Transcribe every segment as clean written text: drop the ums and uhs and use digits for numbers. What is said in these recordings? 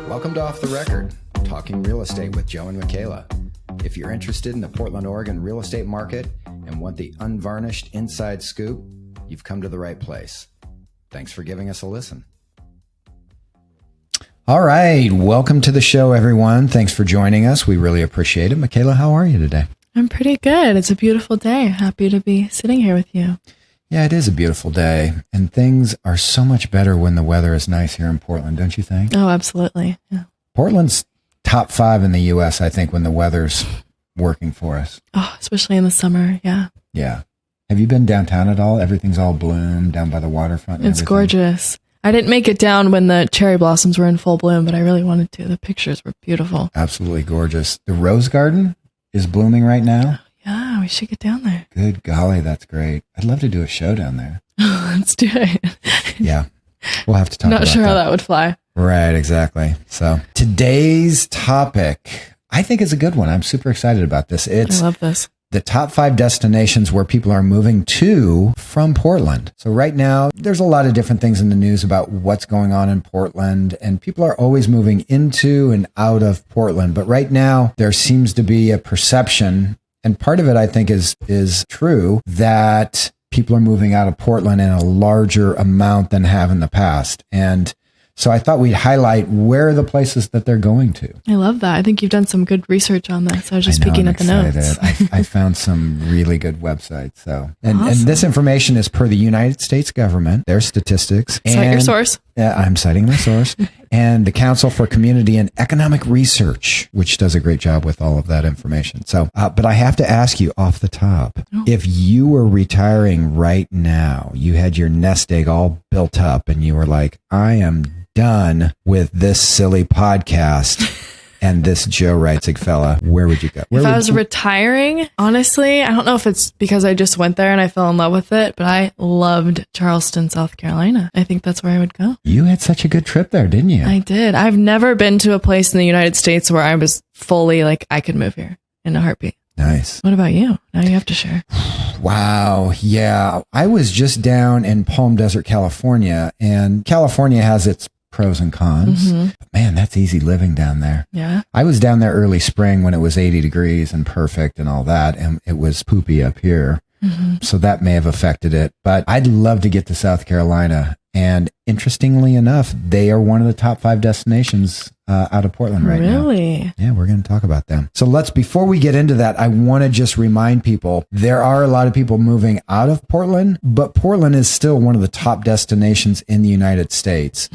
Welcome to Off the Record, talking real estate with Joe and Makayla. If you're interested in the Portland, Oregon real estate market and want the unvarnished inside scoop, you've come to the right place. Thanks for giving us a listen. All right, welcome to the show, everyone. Thanks for joining us. We really appreciate it. Makayla, how are you today? I'm pretty good. It's a beautiful day. Happy to be sitting here with you. Yeah, it is a beautiful day, and things are so much better when the weather is nice here in Portland, don't you think? Oh, absolutely. Yeah. Portland's top 5 in the U.S., I think, when the weather's working for us. Oh, especially in the summer. Yeah. Yeah. Have you been downtown at all? Everything's all bloom down by the waterfront. It's gorgeous. I didn't make it down when the cherry blossoms were in full bloom, but I really wanted to. The pictures were beautiful. Absolutely gorgeous. The rose garden is blooming right now. Yeah, we should get down there. Good golly, that's great. I'd love to do a show down there. Let's do it. Yeah. We'll have to talk about that. Not sure how that would fly. Right, exactly. So today's topic, I think, is a good one. I'm super excited about this. I love this. The top 5 destinations where people are moving to from Portland. So right now, there's a lot of different things in the news about what's going on in Portland, and people are always moving into and out of Portland. But right now, there seems to be a perception, and part of it, I think, is true, that people are moving out of Portland in a larger amount than have in the past. And so I thought we'd highlight where are the places that they're going to. I love that. I think you've done some good research on this. I was just peeking at the notes. I found some really good websites. So, and Awesome. this information is per the United States government, their statistics. Cite your source. I'm citing my source. And the Council for Community and Economic Research, which does a great job with all of that information. So, but I have to ask you off the top, if you were retiring right now, you had your nest egg all built up and you were like, I am done with this silly podcast and this Joe Reitzig fella, where would you go? If I was retiring, honestly, I don't know if it's because I just went there and I fell in love with it, but I loved Charleston, South Carolina. I think that's where I would go. You had such a good trip there, didn't you? I did. I've never been to a place in the United States where I was fully like, I could move here in a heartbeat. Nice. What about you? Now you have to share. Wow. Yeah. I was just down in Palm Desert, California, and California has its pros and cons. Mm-hmm. But man, that's easy living down there. Yeah. I was down there early spring when it was 80 degrees and perfect and all that, and it was poopy up here. Mm-hmm. So that may have affected it. But I'd love to get to South Carolina. And interestingly enough, they are one of the top 5 destinations out of Portland right now. Really? Yeah, we're going to talk about them. So before we get into that, I want to just remind people, there are a lot of people moving out of Portland, but Portland is still one of the top destinations in the United States.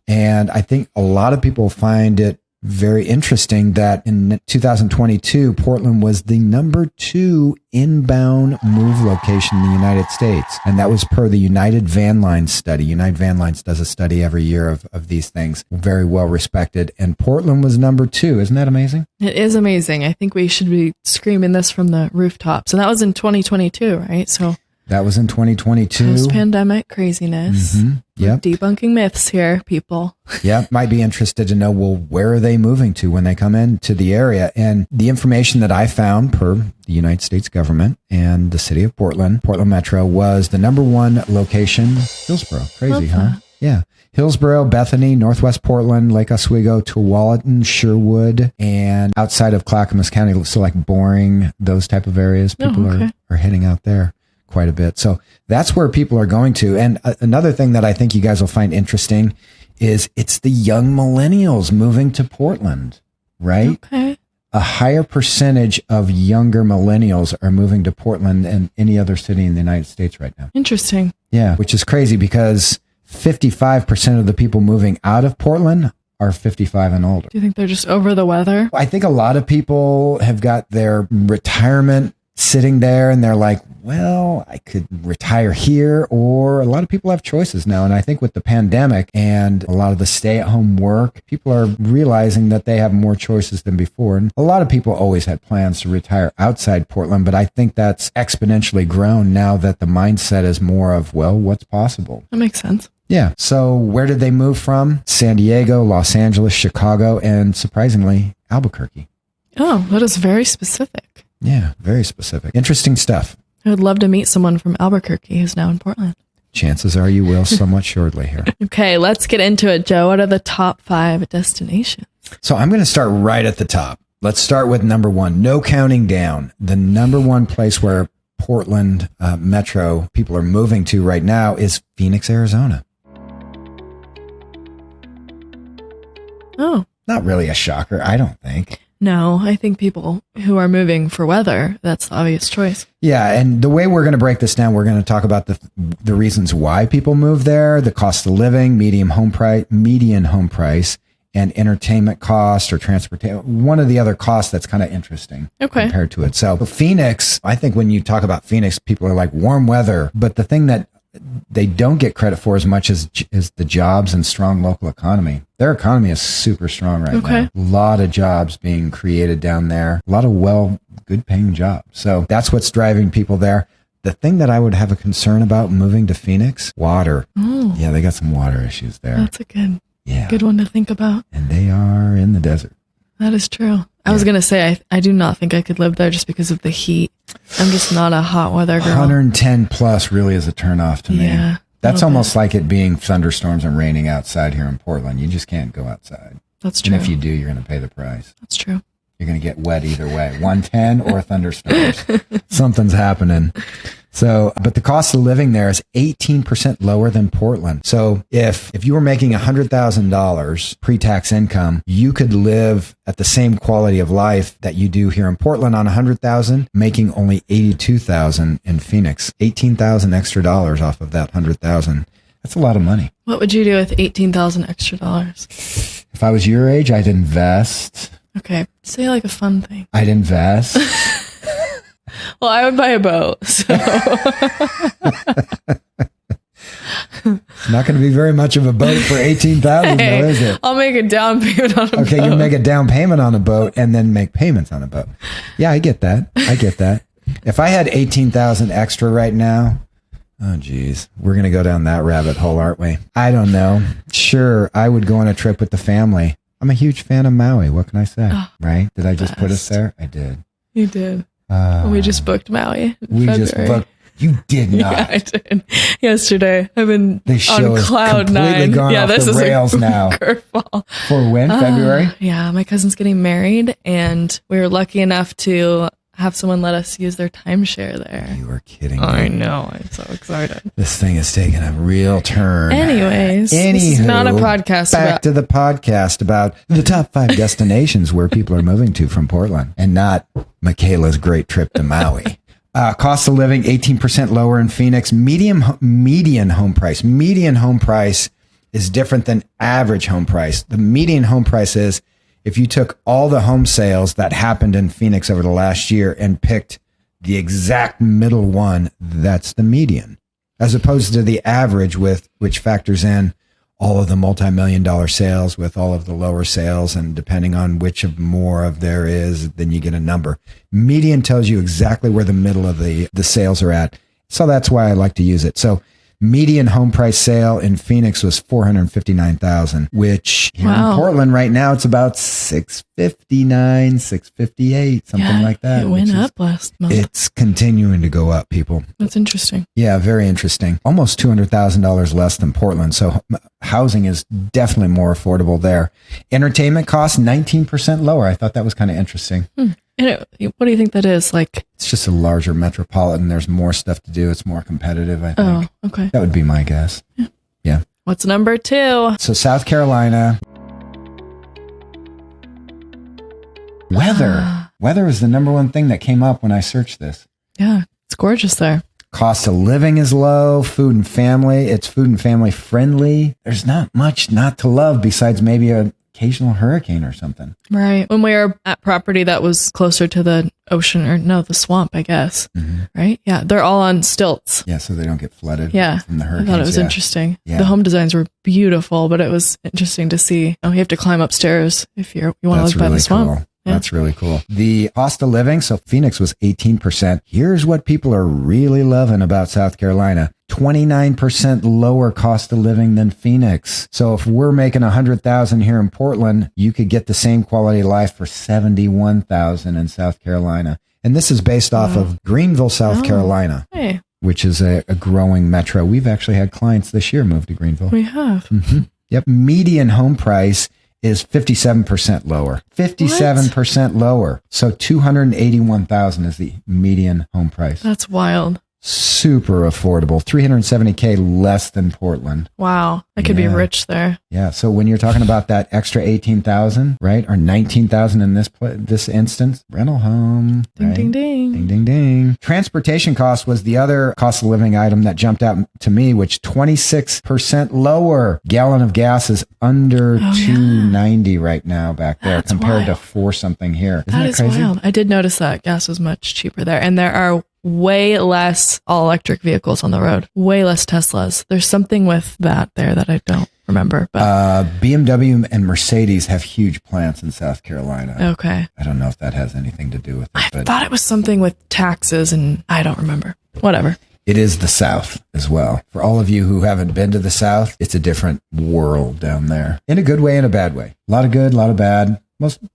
And I think a lot of people find it very interesting that in 2022, Portland was the number 2 inbound move location in the United States. And that was per the United Van Lines study. United Van Lines does a study every year of these things. Very well respected. And Portland was number 2. Isn't that amazing? It is amazing. I think we should be screaming this from the rooftops. And that was in 2022, right? So that was in 2022. Post-pandemic craziness. Mm-hmm. Yep. Debunking myths here, people. Yeah, might be interested to know, well, where are they moving to when they come into the area? And the information that I found per the United States government and the city of Portland Metro, was the number 1 location, Hillsborough. Crazy, huh? Yeah. Hillsborough, Bethany, Northwest Portland, Lake Oswego, Tualatin, Sherwood, and outside of Clackamas County, so like Boring, those type of areas. People are heading out there quite a bit. So that's where people are going to. And another thing that I think you guys will find interesting is it's the young millennials moving to Portland, right? Okay. A higher percentage of younger millennials are moving to Portland than any other city in the United States right now. Interesting. Yeah, which is crazy because 55% of the people moving out of Portland are 55 and older. Do you think they're just over the weather? I think a lot of people have got their retirement sitting there and they're like, well, I could retire here, or a lot of people have choices now. And I think with the pandemic and a lot of the stay-at-home work, people are realizing that they have more choices than before. And a lot of people always had plans to retire outside Portland, but I think that's exponentially grown now that the mindset is more of, well, what's possible? That makes sense. Yeah. So where did they move from? San Diego, Los Angeles, Chicago, and surprisingly, Albuquerque. Oh, that is very specific. Yeah, very specific. Interesting stuff. I would love to meet someone from Albuquerque who's now in Portland. Chances are you will somewhat shortly here. Okay, let's get into it, Joe. What are the top 5 destinations? So I'm going to start right at the top. Let's start with number 1. No counting down. The number 1 place where Portland metro people are moving to right now is Phoenix, Arizona. Oh. Not really a shocker, I don't think. No, I think people who are moving for weather, that's the obvious choice. Yeah, and the way we're going to break this down, we're going to talk about the reasons why people move there, the cost of living, median home price, and entertainment cost or transportation. One of the other costs that's kind of interesting compared to it. So Phoenix, I think when you talk about Phoenix, people are like warm weather, but the thing that they don't get credit for as much as the jobs and strong local economy. Their economy is super strong right now. A lot of jobs being created down there. A lot of good paying jobs. So that's what's driving people there. The thing that I would have a concern about moving to Phoenix, water. Oh. Yeah, they got some water issues there. That's a good one to think about. And they are in the desert. That is true. I was going to say, I do not think I could live there just because of the heat. I'm just not a hot weather girl. 110 plus really is a turnoff to me. Yeah, that's almost like it being thunderstorms and raining outside here in Portland. You just can't go outside. That's true. And if you do, you're going to pay the price. That's true. You're going to get wet either way. 110 or thunderstorms. Something's happening. So, but the cost of living there is 18% lower than Portland. So if you were making $100,000 pre-tax income, you could live at the same quality of life that you do here in Portland on $100,000, making only $82,000 in Phoenix. $18,000 extra dollars off of that $100,000. That's a lot of money. What would you do with $18,000 extra dollars? If I was your age, I'd invest. Okay. Say like a fun thing. I'd invest. Well, I would buy a boat. So. It's not going to be very much of a boat for $18,000, though, is it? I'll make a down payment on a boat. Okay, you make a down payment on a boat and then make payments on a boat. Yeah, I get that. If I had $18,000 extra right now, oh, geez, we're going to go down that rabbit hole, aren't we? I don't know. Sure, I would go on a trip with the family. I'm a huge fan of Maui. What can I say? Oh, right? Did I just put us there? I did. You did. We just booked Maui. Just booked. You did not. Yeah, I did. Yesterday. I've been this on cloud nine. Yeah, this is rails now. Curveball. For when? February? Yeah, my cousin's getting married, and we were lucky enough to have someone let us use their timeshare there. You are kidding me. I know. I'm so excited. This thing is taking a real turn. Anyways, this is not a podcast. Back to the podcast about the top 5 destinations where people are moving to from Portland, and not Makayla's great trip to Maui. Cost of living 18% lower in Phoenix. Median home price. Median home price is different than average home price. The median home price is if you took all the home sales that happened in Phoenix over the last year and picked the exact middle one, that's the median, as opposed to the average, which factors in all of the multi-million-dollar sales with all of the lower sales, and depending on which of more of there is, then you get a number. Median tells you exactly where the middle of the sales are at. So that's why I like to use it. So median home price sale in Phoenix was $459,000, which here in Portland right now, it's about $659,000, $658,000, something like that. It went up last month. It's continuing to go up, people. That's interesting. Yeah, very interesting. Almost $200,000 less than Portland. So housing is definitely more affordable there. Entertainment costs 19% lower. I thought that was kind of interesting. And what do you think that is? Like, it's just a larger metropolitan. There's more stuff to do. It's more competitive, I think. Oh, okay. That would be my guess. Yeah. What's number 2? So South Carolina. Weather. Weather is the number 1 thing that came up when I searched this. Yeah, it's gorgeous there. Cost of living is low. Food and family. It's food and family friendly. There's not much not to love besides maybe an occasional hurricane or something. Right. When we were at property that was closer to the ocean, or no, the swamp, I guess. Mm-hmm. Right? Yeah. They're all on stilts. Yeah, so they don't get flooded. Yeah. From the hurricanes. I thought it was interesting. Yeah. The home designs were beautiful, but it was interesting to see. Oh, you have to climb upstairs if you want to live by the swamp. Cool. Yeah. That's really cool. The cost of living, so Phoenix was 18%. Here's what people are really loving about South Carolina. 29% lower cost of living than Phoenix. So if we're making $100,000 here in Portland, you could get the same quality of life for $71,000 in South Carolina. And this is based off of Greenville, South Carolina. Hey, which is a growing metro. We've actually had clients this year move to Greenville. We have. Mm-hmm. Yep. Median home price is 57% lower. 57% lower. So $281,000 is the median home price. That's wild. Super affordable. $370K less than Portland. Wow. I could be rich there. Yeah. So when you're talking about that extra $18,000, right? Or $19,000 in this instance, rental home. Ding, right? ding, ding. Ding, ding, ding. Transportation cost was the other cost of living item that jumped out to me, which 26% lower. Gallon of gas is under $2.90 right now back there. That's compared wild. to $4 something here. Isn't That is crazy? wild. I did notice that gas was much cheaper there. And there are way less all electric vehicles on the road, way less Teslas. There's something with that there that I don't remember. But BMW and Mercedes have huge plants in South Carolina. okay. I don't know if that has anything to do with it, I but thought it was something with taxes and I don't remember. Whatever. it is the South as well. For all of you who haven't been to the South, it's a different world down there, in a good way and a bad way. A lot of good, a lot of bad.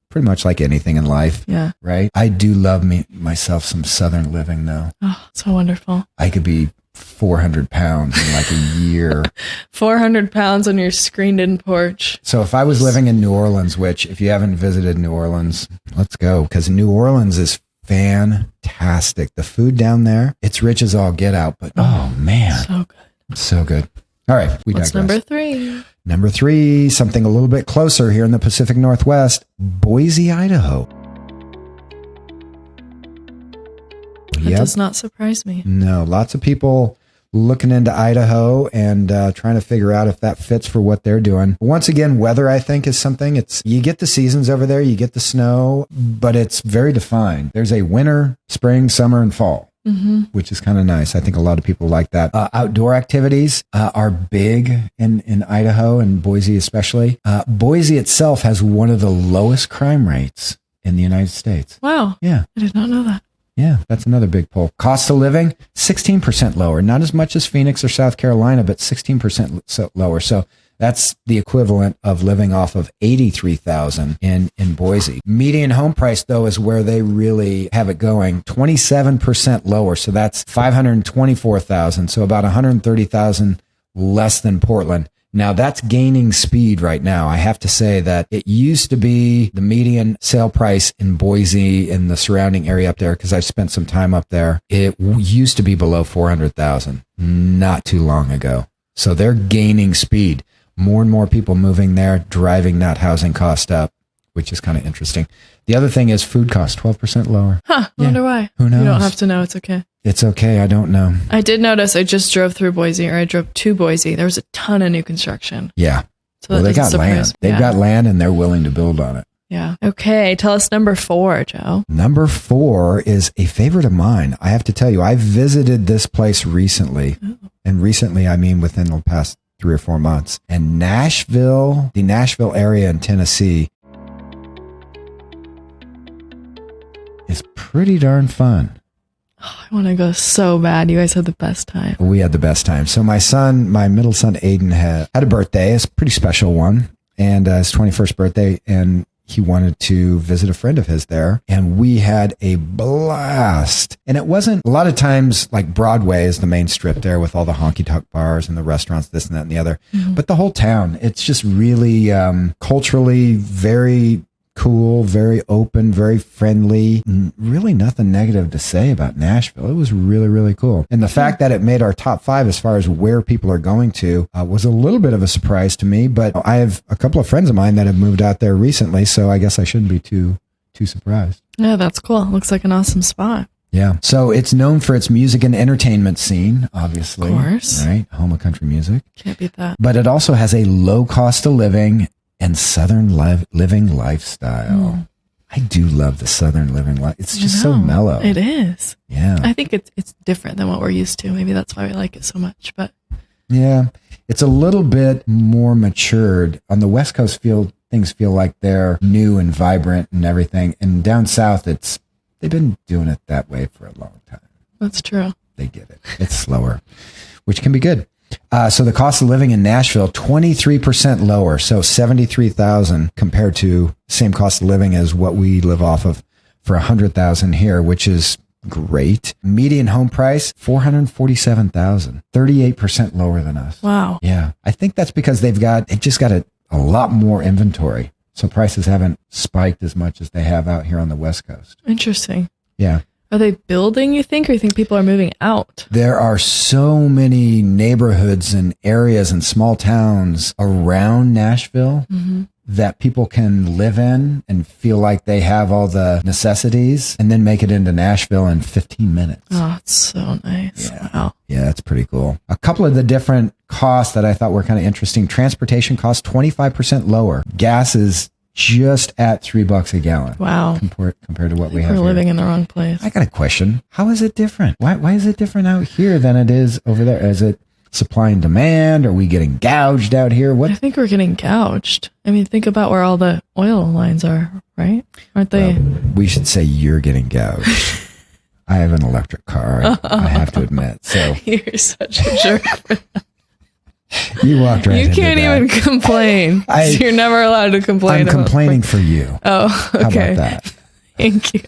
Pretty much like anything in life. Yeah. Right? I do love myself some Southern living, though. Oh, so wonderful. I could be 400 pounds in like a year. 400 pounds on your screened-in porch. So if I was living in New Orleans, which if you haven't visited New Orleans, let's go. Because New Orleans is fantastic. The food down there, it's rich as all get out. But oh man. So good. So good. All right. What's digress. number 3? Number 3, something a little bit closer here in the Pacific Northwest, Boise, Idaho. That does not surprise me. No, lots of people looking into Idaho and trying to figure out if that fits for what they're doing. Once again, weather, I think, is something. You get the seasons over there, you get the snow, but it's very defined. There's a winter, spring, summer, and fall. Mm-hmm. Which is kind of nice. I think a lot of people like that. Outdoor activities are big in Idaho and Boise especially. Boise itself has one of the lowest crime rates in the United States. Wow. Yeah. I did not know that. Yeah, that's another big pull. Cost of living, 16% lower. Not as much as Phoenix or South Carolina, but 16% lower. So that's the equivalent of living off of $83,000 in Boise. Median home price, though, is where they really have it going. 27% lower. So that's $524,000. So about $130,000 less than Portland. Now that's gaining speed right now. I have to say that it used to be the median sale price in Boise and the surrounding area up there, because I've spent some time up there. It used to be below 400,000 not too long ago. So they're gaining speed. More and more people moving there, driving that housing cost up, which is kind of interesting. The other thing is food cost, 12% lower. Huh. I wonder why. Who knows? You don't have to know. It's okay. It's okay. I don't know. I did notice I just drove through Boise, or I drove to Boise. There was a ton of new construction. Yeah. So well, that they got land. me. They've got land and they're willing to build on it. Yeah. Okay. Tell us number 4, Joe. Number 4 is a favorite of mine. I have to tell you, I visited this place recently. Ooh. And recently, I mean within the past 3 or 4 months. And Nashville, the Nashville area in Tennessee, is pretty darn fun. Oh, I want to go so bad. You guys had the best time. We had the best time. So my middle son, Aiden, had a birthday. It's a pretty special one. And his 21st birthday. And he wanted to visit a friend of his there. And we had a blast. And it wasn't, a lot of times, like Broadway is the main strip there with all the honky-tonk bars and the restaurants, this and that and the other. Mm-hmm. But the whole town, it's just really culturally very cool, very open, very friendly. Really nothing negative to say about Nashville. It was really, really cool. And the fact that it made our top 5 as far as where people are going to was a little bit of a surprise to me. But I have a couple of friends of mine that have moved out there recently, so I guess I shouldn't be too surprised. Yeah, that's cool. Looks like an awesome spot. Yeah. So it's known for its music and entertainment scene, obviously. Of course. Right? Home of country music. Can't beat that. But it also has a low cost of living and Southern living lifestyle. I do love the Southern living life. It's just so mellow. It is. Yeah. I think it's different than what we're used to. Maybe that's why we like it so much. But yeah, it's a little bit more matured. On the West Coast, things feel like they're new and vibrant and everything. And down south, they've been doing it that way for a long time. That's true. They get it. It's slower, which can be good. So the cost of living in Nashville, 23% lower. So $73,000 compared to same cost of living as what we live off of for $100,000 here, which is great. Median home price, $447,000, 38% lower than us. Wow. Yeah. I think that's because they've just got a lot more inventory. So prices haven't spiked as much as they have out here on the West Coast. Interesting. Yeah. Are they building, you think, or you think people are moving out? There are so many neighborhoods and areas and small towns around Nashville that people can live in and feel like they have all the necessities and then make it into Nashville in 15 minutes. Oh, it's so nice. Yeah. Wow. Yeah, that's pretty cool. A couple of the different costs that I thought were kind of interesting. Transportation costs 25% lower. Gas is just at $3 a gallon. Wow. Compared to what we have We're here. living in the wrong place. I got a question. How is it different? Why is it different out here than it is over there? Is it supply and demand? Are we getting gouged out here? I think we're getting gouged. I mean, think about where all the oil lines are, right? Aren't they? Well, we should say you're getting gouged. I have an electric car, I have to admit. So You're such a jerk. you walked right You into can't that. even complain. You're never allowed to complain. I'm complaining for you. Oh, okay. How about that? Thank you.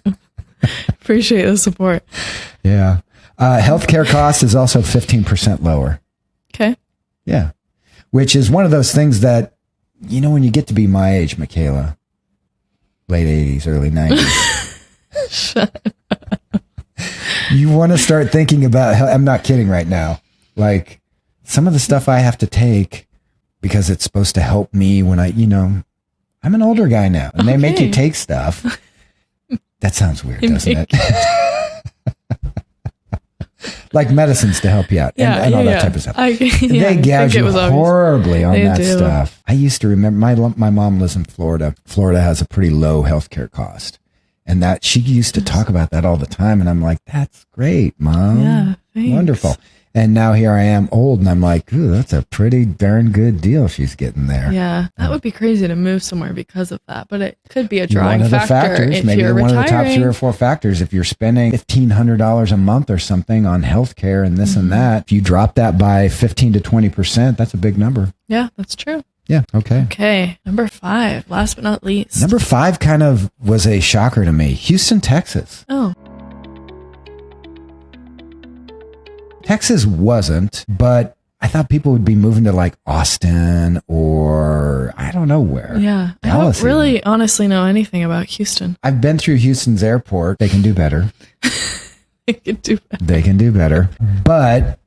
Appreciate the support. Yeah. Healthcare cost is also 15% lower. Okay. Yeah. Which is one of those things that, when you get to be my age, Makayla, late 80s, early 90s. Shut up. You want to start thinking about, I'm not kidding right now. Like some of the stuff I have to take because it's supposed to help me when I'm an older guy now and they make you take stuff. That sounds weird, doesn't it? Like medicines to help you out and all that type of stuff. They gouge you horribly on that stuff. I used to remember my mom lives in Florida. Florida has a pretty low healthcare cost. And that she used to talk about that all the time. And I'm like, that's great, Mom. Yeah, thanks. Wonderful. And now here I am old and I'm like, ooh, that's a pretty darn good deal she's getting there. Yeah, that would be crazy to move somewhere because of that. But it could be a drawing one of the factor factors, if maybe you're one retiring. of the top 3 or 4 factors. If you're spending $1,500 a month or something on healthcare and this and that, if you drop that by 15 to 20%, that's a big number. Yeah, that's true. Yeah. Okay. Okay. Number 5, last but not least. Number 5 kind of was a shocker to me. Houston, Texas. Oh. Texas wasn't, but I thought people would be moving to like Austin or I don't know where. Yeah. Dallas I don't really honestly know anything about Houston. I've been through Houston's airport. They can do better. They could do better. They can do better. But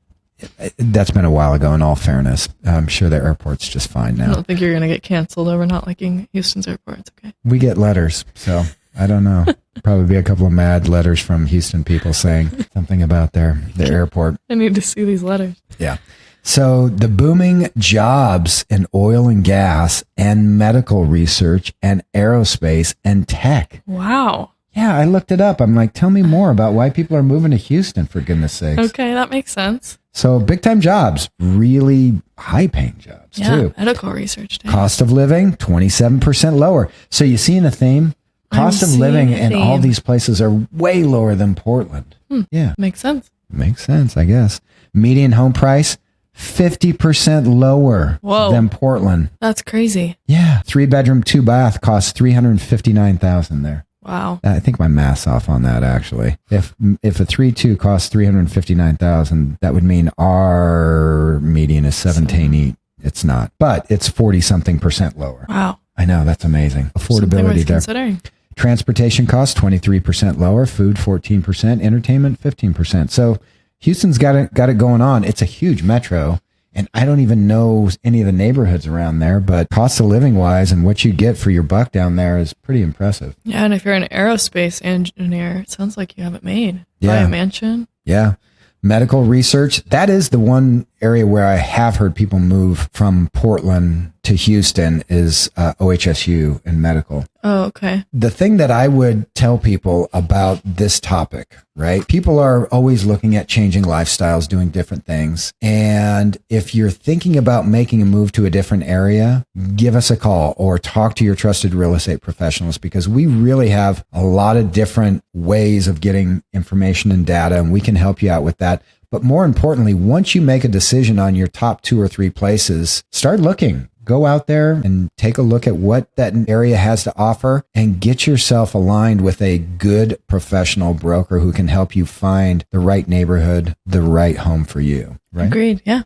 that's been a while ago, in all fairness. I'm sure their airport's just fine I now. don't think you're going to get canceled over not liking Houston's airport. It's okay. We get letters, so I don't know. Probably be a couple of mad letters from Houston people saying something about their airport. I need to see these letters. Yeah. So the booming jobs in oil and gas and medical research and aerospace and tech. Wow. Yeah, I looked it up. I'm like, tell me more about why people are moving to Houston, for goodness sakes. Okay, that makes sense. So big time jobs, really high paying jobs too. Medical research. Too. Cost of living, 27% lower. So you seeing a theme? Cost of living in all these places are way lower than Portland. Yeah. Makes sense. Makes sense, I guess. Median home price, 50% lower than Portland. That's crazy. Yeah. 3-bedroom, 2-bath costs $359,000 there. Wow. I think my math's off on that, actually. If a 3-2 costs $359,000, that would mean our median is 17.8. It's not, but it's 40-something% lower. Wow. I know, that's amazing. Affordability there. Considering. Transportation costs 23% lower, food 14%, entertainment 15%. So Houston's got it going on. It's a huge metro. And I don't even know any of the neighborhoods around there, but cost of living wise and what you get for your buck down there is pretty impressive. Yeah, and if you're an aerospace engineer, it sounds like you have it made. Yeah. Buy a mansion. Yeah. Medical research, that is the one area where I have heard people move from Portland to Houston is OHSU and medical. Oh, okay. The thing that I would tell people about this topic, right? People are always looking at changing lifestyles, doing different things. And if you're thinking about making a move to a different area, give us a call or talk to your trusted real estate professionals because we really have a lot of different ways of getting information and data and we can help you out with that. But more importantly, once you make a decision on your top 2 or 3 places, start looking. go out there and take a look at what that area has to offer and get yourself aligned with a good professional broker who can help you find the right neighborhood, the right home for you. Right? Agreed. Yeah.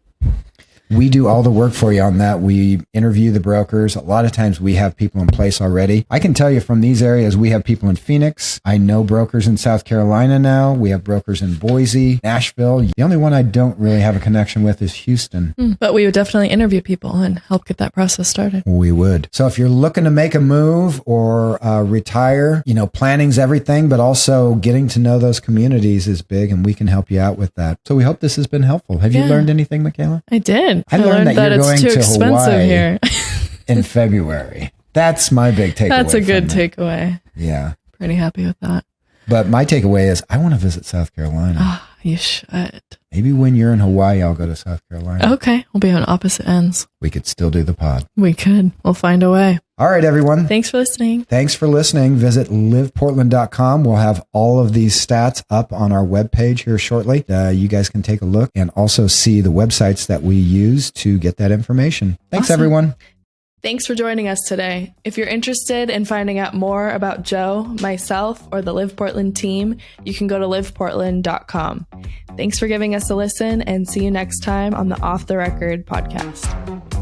We do all the work for you on that. We interview the brokers. A lot of times we have people in place already. I can tell you from these areas, we have people in Phoenix. I know brokers in South Carolina now. We have brokers in Boise, Nashville. The only one I don't really have a connection with is Houston. But we would definitely interview people and help get that process started. We would. So if you're looking to make a move or retire, planning's everything, but also getting to know those communities is big, and we can help you out with that. So we hope this has been helpful. Have you learned anything, Makayla? I did. I learned that you're it's going too to expensive Hawaii here in February. That's my big takeaway. That's a good takeaway. Yeah. Pretty happy with that. But my takeaway is I want to visit South Carolina. Oh, you should. Maybe when you're in Hawaii, I'll go to South Carolina. Okay. We'll be on opposite ends. We could still do the pod. We could. We'll find a way. All right, everyone. Thanks for listening. Visit LivPortland.com. We'll have all of these stats up on our webpage here shortly. You guys can take a look and also see the websites that we use to get that information. Thanks, everyone. Thanks for joining us today. If you're interested in finding out more about Joe, myself, or the LivPortland team, you can go to LivPortland.com. Thanks for giving us a listen, and see you next time on the Off the Record podcast.